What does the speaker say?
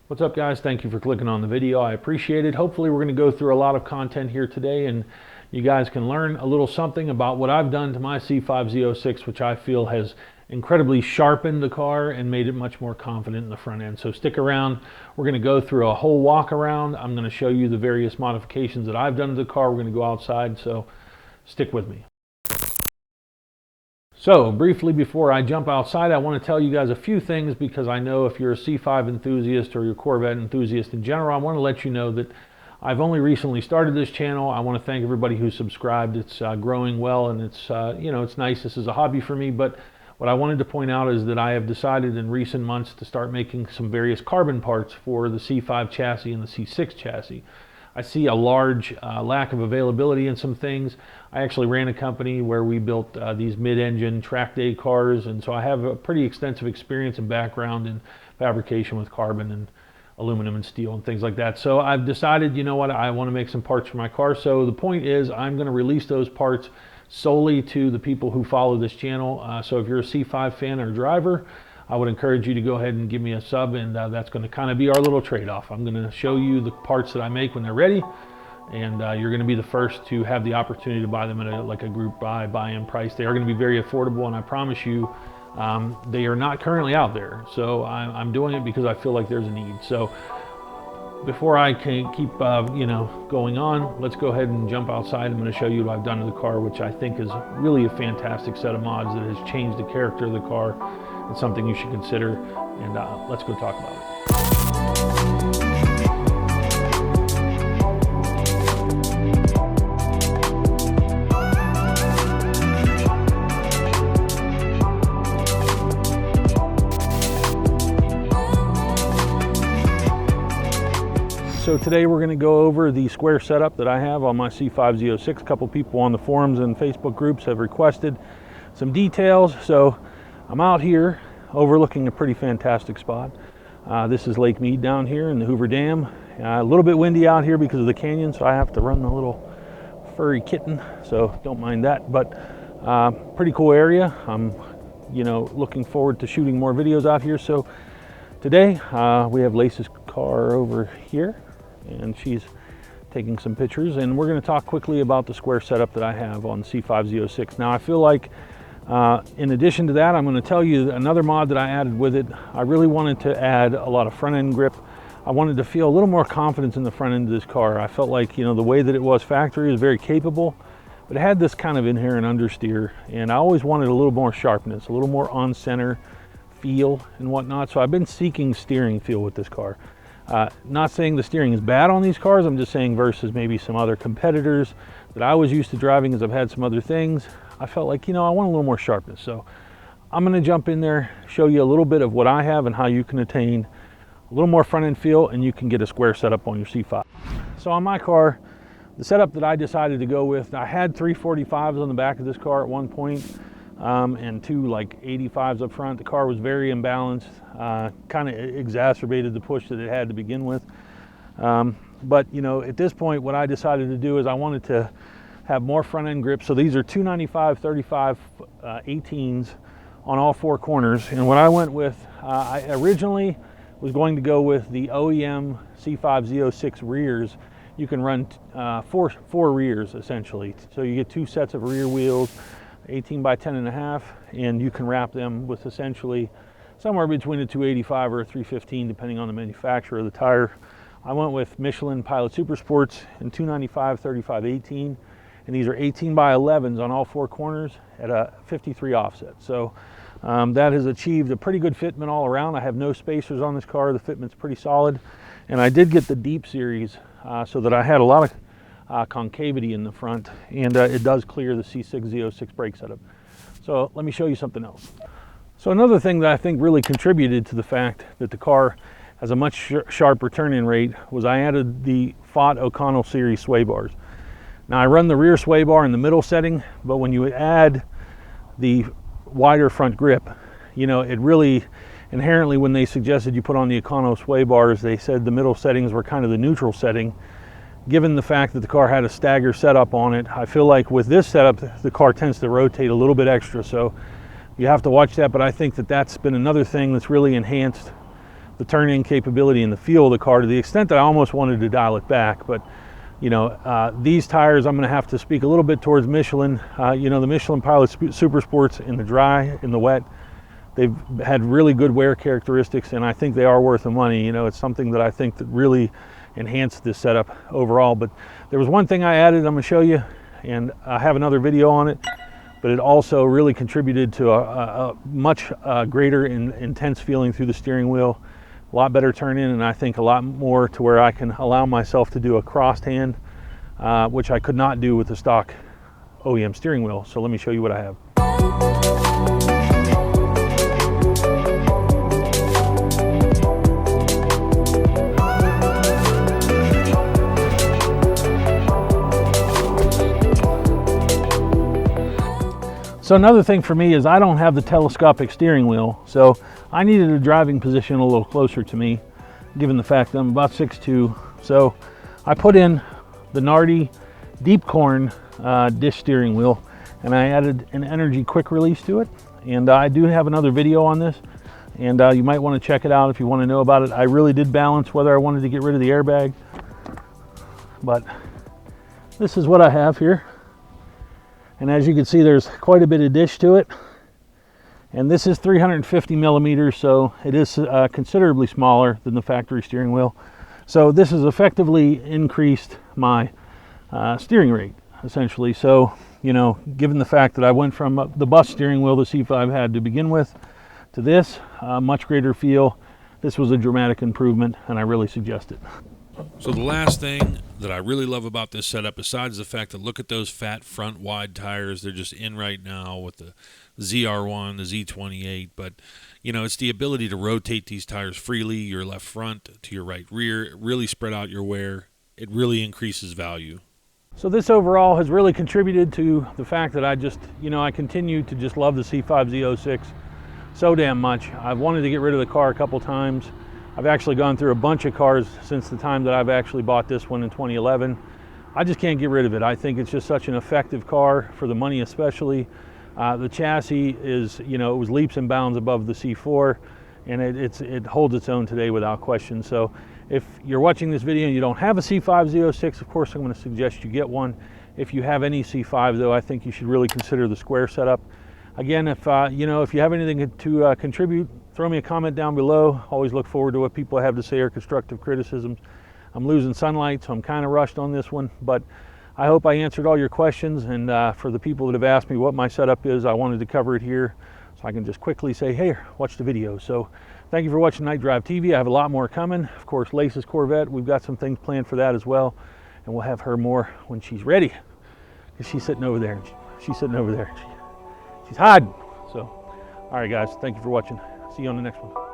What's up, guys? Thank you for clicking on the video. I appreciate it. Hopefully we're going to go through a lot of content here today and you guys can learn a little something about what I've done to my C5 Z06, which I feel has incredibly sharpened the car and made it much more confident in the front end. So stick around. We're going to go through a whole walk around. I'm going to show you the various modifications that I've done to the car. We're going to go outside, so stick with me. So briefly before I jump outside, I want to tell you guys a few things because I know if you're a C5 enthusiast or you're a Corvette enthusiast in general, I want to let you know that I've only recently started this channel. I want to thank everybody who subscribed. It's growing well, and it's it's nice. This is a hobby for me, but what I wanted to point out is that I have decided in recent months to start making some various carbon parts for the C5 chassis and the C6 chassis. I see a large lack of availability in some things. I actually ran a company where we built these mid-engine track day cars, and so I have a pretty extensive experience and background in fabrication with carbon and aluminum and steel and things like that. So I've decided, you know what, I want to make some parts for my car. So the point is I'm going to release those parts solely to the people who follow this channel. So if you're a C5 fan or driver, I would encourage you to go ahead and give me a sub, and that's going to kind of be our little trade-off. I'm going to show you the parts that I make when they're ready, and you're going to be the first to have the opportunity to buy them at a group buy-in price. They are going to be very affordable, and I promise you they are not currently out there. So I'm doing it because I feel like there's a need. So before I can keep going on, let's go ahead and jump outside. I'm going to show you what I've done to the car, which I think is really a fantastic set of mods that has changed the character of the car. It's something you should consider, and let's go talk about it. So today we're going to go over the square setup that I have on my C5 Z06. A couple people on the forums and Facebook groups have requested some details, so I'm out here overlooking a pretty fantastic spot. This is Lake Mead down here in the Hoover Dam. A little bit windy out here because of the canyon, so I have to run a little furry kitten, so don't mind that. But pretty cool area. I'm looking forward to shooting more videos out here. So today we have Lace's car over here, and she's taking some pictures, and we're going to talk quickly about the square setup that I have on C5 Z06. Now I feel like in addition to that, I'm going to tell you another mod that I added with it. I really wanted to add a lot of front end grip. I wanted to feel a little more confidence in the front end of this car. I felt like, the way that it was factory is very capable, but it had this kind of inherent understeer, and I always wanted a little more sharpness, a little more on center feel and whatnot. So I've been seeking steering feel with this car. Not saying the steering is bad on these cars, I'm just saying versus maybe some other competitors that I was used to driving, as I've had some other things, I felt like, I want a little more sharpness. So I'm going to jump in there, show you a little bit of what I have and how you can attain a little more front end feel, and you can get a square setup on your C5. So on my car, the setup that I decided to go with, I had 345s on the back of this car at one point, and two like 85s up front. The car was very imbalanced, kind of exacerbated the push that it had to begin with. But at this point, what I decided to do is I wanted to have more front end grip. So these are 295 35 18s on all four corners. And what I went with, I originally was going to go with the OEM C5 Z06 rears. You can run four rears essentially. So you get two sets of rear wheels, 18 by 10.5, and you can wrap them with essentially somewhere between a 285 or a 315, depending on the manufacturer of the tire. I went with Michelin Pilot Super Sports in 295 35 18. And these are 18 by 11s on all four corners at a 53 offset. So that has achieved a pretty good fitment all around. I have no spacers on this car. The fitment's pretty solid. And I did get the Deep series so that I had a lot of concavity in the front, and it does clear the C6 Z06 brake setup. So let me show you something else. So another thing that I think really contributed to the fact that the car has a much sharper turn-in rate was I added the Pfadt Oconnel series Swaybars. Now I run the rear sway bar in the middle setting, but when you add the wider front grip, it really inherently, when they suggested you put on the Oconnel sway bars, they said the middle settings were kind of the neutral setting. Given the fact that the car had a stagger setup on it, I feel like with this setup, the car tends to rotate a little bit extra. So you have to watch that, but I think that that's been another thing that's really enhanced the turn-in capability and the feel of the car to the extent that I almost wanted to dial it back. But you know, these tires, I'm going to have to speak a little bit towards Michelin. You know, the Michelin Pilot Super Sports in the dry, in the wet, they've had really good wear characteristics, and I think they are worth the money. You know, it's something that I think that really enhanced this setup overall. But there was one thing I added, I'm going to show you, and I have another video on it, but it also really contributed to a much greater and intense feeling through the steering wheel, a lot better turn in, and I think a lot more to where I can allow myself to do a crossed hand, which I could not do with the stock OEM steering wheel. So let me show you what I have. So another thing for me is I don't have the telescopic steering wheel, so I needed a driving position a little closer to me, given the fact that I'm about 6'2". So I put in the Nardi deep corn dish steering wheel, and I added an NRG quick release to it. And I do have another video on this, and you might want to check it out if you want to know about it. I really did balance whether I wanted to get rid of the airbag, but this is what I have here. And as you can see, there's quite a bit of dish to it. And this is 350 millimeters, so it is considerably smaller than the factory steering wheel. So this has effectively increased my steering rate, essentially. So, you know, given the fact that I went from the bus steering wheel the C5 had to begin with to this, much greater feel, this was a dramatic improvement, and I really suggest it. So the last thing that I really love about this setup, besides the fact that look at those fat front wide tires, they're just in right now with the ZR1, the Z28, but you know, it's the ability to rotate these tires freely, your left front to your right rear, really spread out your wear. It really increases value. So this overall has really contributed to the fact that I just, you know, I continue to just love the C5 Z06 so damn much. I've wanted to get rid of the car a couple times. I've actually gone through a bunch of cars since the time that I've actually bought this one in 2011. I just can't get rid of it. I think it's just such an effective car for the money, especially. The chassis is, you know, it was leaps and bounds above the C4, and it holds its own today without question. So if you're watching this video and you don't have a C5 Z06, of course I'm going to suggest you get one. If you have any C5 though, I think you should really consider the square setup. Again, if you know, if you have anything to contribute, throw me a comment down below. Always look forward to what people have to say or constructive criticisms. I'm losing sunlight, so I'm kind of rushed on this one, but I hope I answered all your questions. And for the people that have asked me what my setup is, I wanted to cover it here so I can just quickly say, hey, watch the video. So thank you for watching KnightDriveTV. I have a lot more coming. Of course, Lace's Corvette, we've got some things planned for that as well, and we'll have her more when she's ready, because she's sitting over there. She's sitting over there. She's hiding. So, all right, guys, thank you for watching. See you on the next one.